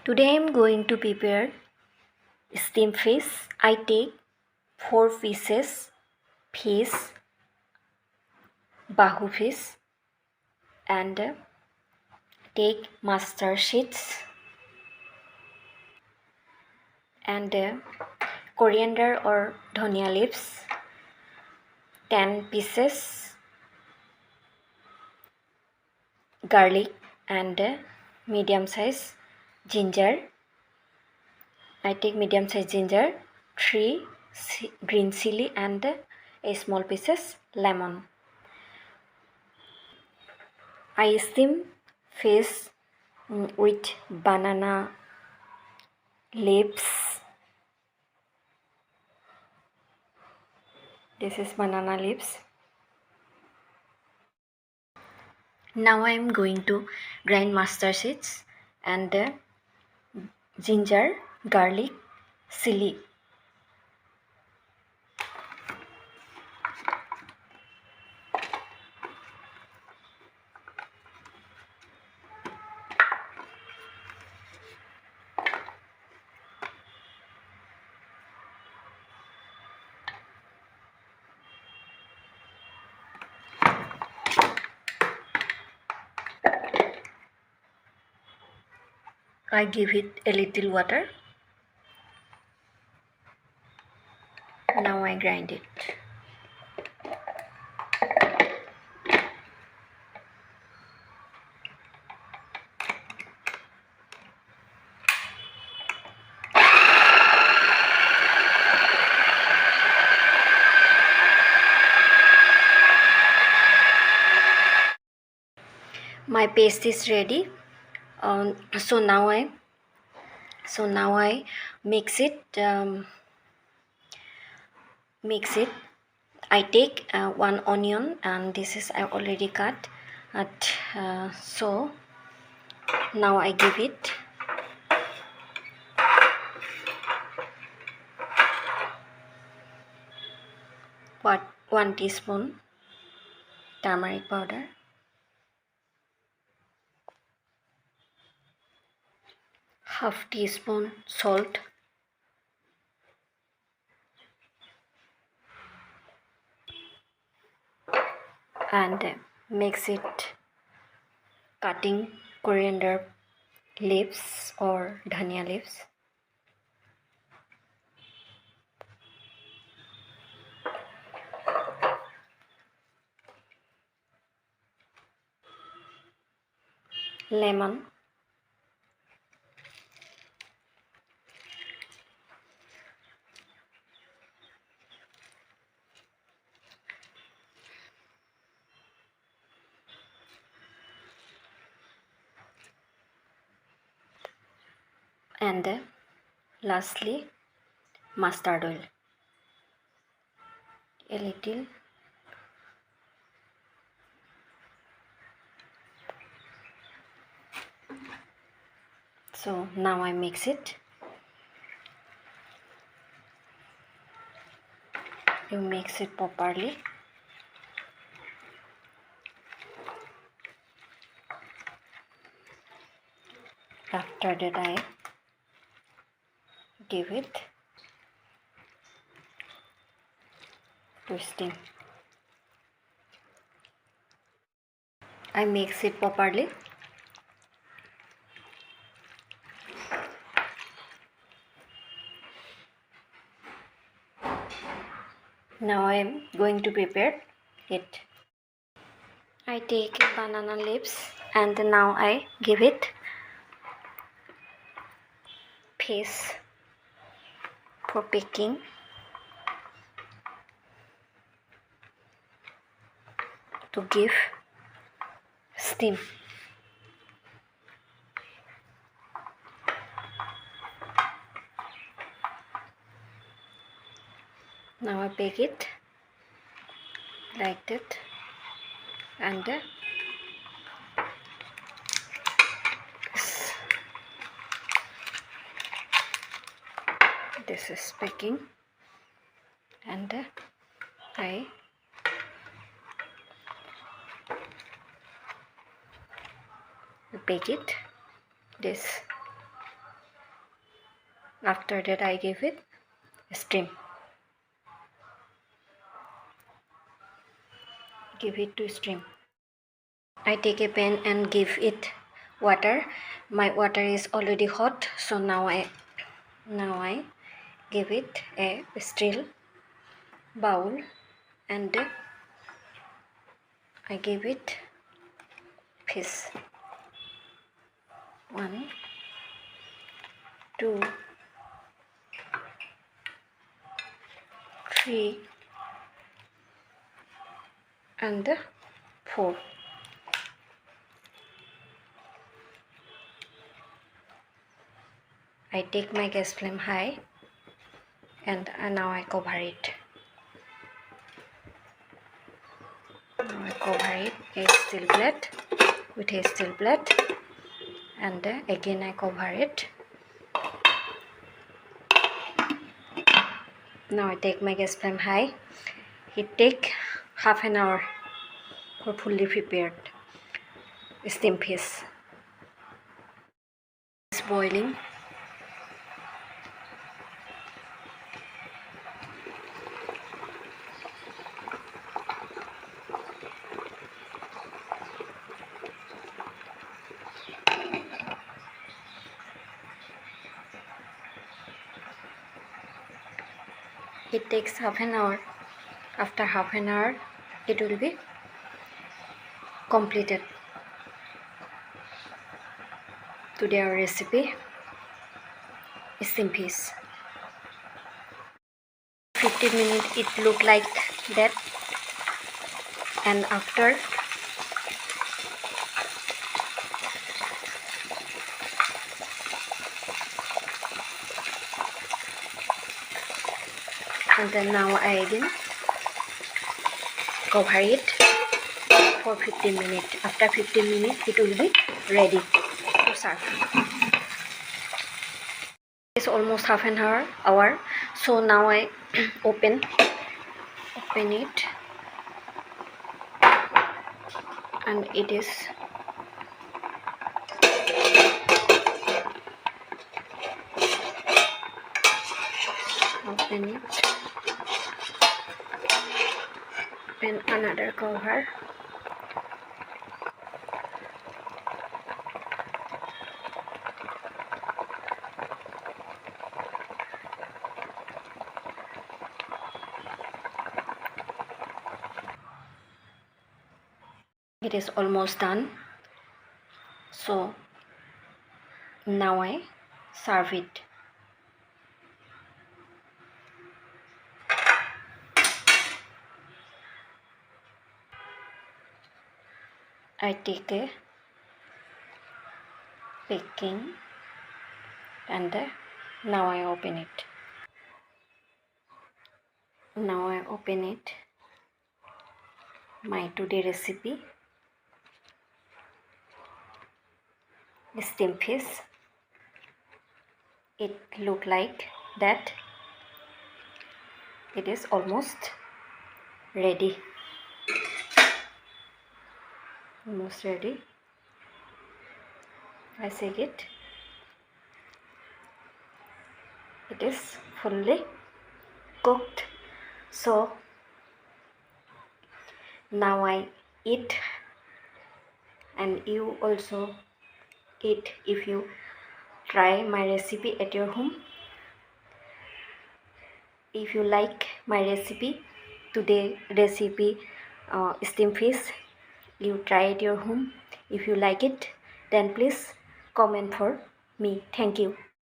Today I am going to prepare steamed fish. I take 4 pieces fish, bahu fish, and take mustard seeds and coriander or dhania leaves, 10 pieces, garlic and medium size ginger. I take medium size ginger, 3 green chili and a small pieces lemon. I steam fish with banana leaves. This is banana leaves. Now I am going to grind mustard seeds and ginger, garlic, chili. I give it a little water. Now I grind it. My paste is ready. So now I mix it. I take 1 onion, and this is I already cut. So now I give it what 1 teaspoon turmeric powder, half teaspoon salt, and mix it, cutting coriander leaves or dhania leaves. Lemon, and lastly mustard oil, a little. So now I mix it. You mix it properly. After that I give it twisting. I mix it properly. Now I am going to prepare it. I take banana leaves and now I give it piece for picking. To give steam. Now I bake it like that, and this is baking, and I bake it this After that I give it steam. Give it to steam. I take a pan and give it water. My water is already hot, so now I give it a steel bowl and I give it fish. 1, 2, 3 and 4. I take my gas flame high and now I cover it. Now I cover it with a steel plate and again I cover it. Now I take my gas flame high. It take half an hour for fully prepared steam fish. It's boiling. It takes half an hour. After half an hour, it will be completed. Today our recipe is steam fish. 15 minutes it look like that, and after and then now I again cover it for 15 minutes. After 15 minutes it will be ready to serve. It's almost half an hour, so now I open it and it is open it. Open another cover. It is almost done, so now I serve it. I take a picking and now I open it. Now I open it. My today recipe is steam fish. It look like that. It is almost ready. Almost ready. I shake it. It is fully cooked. So now I eat, and you also eat if you try my recipe at your home. If you like my recipe, today recipe steam fish, you try at your home. If you like it, then please comment for me. Thank you.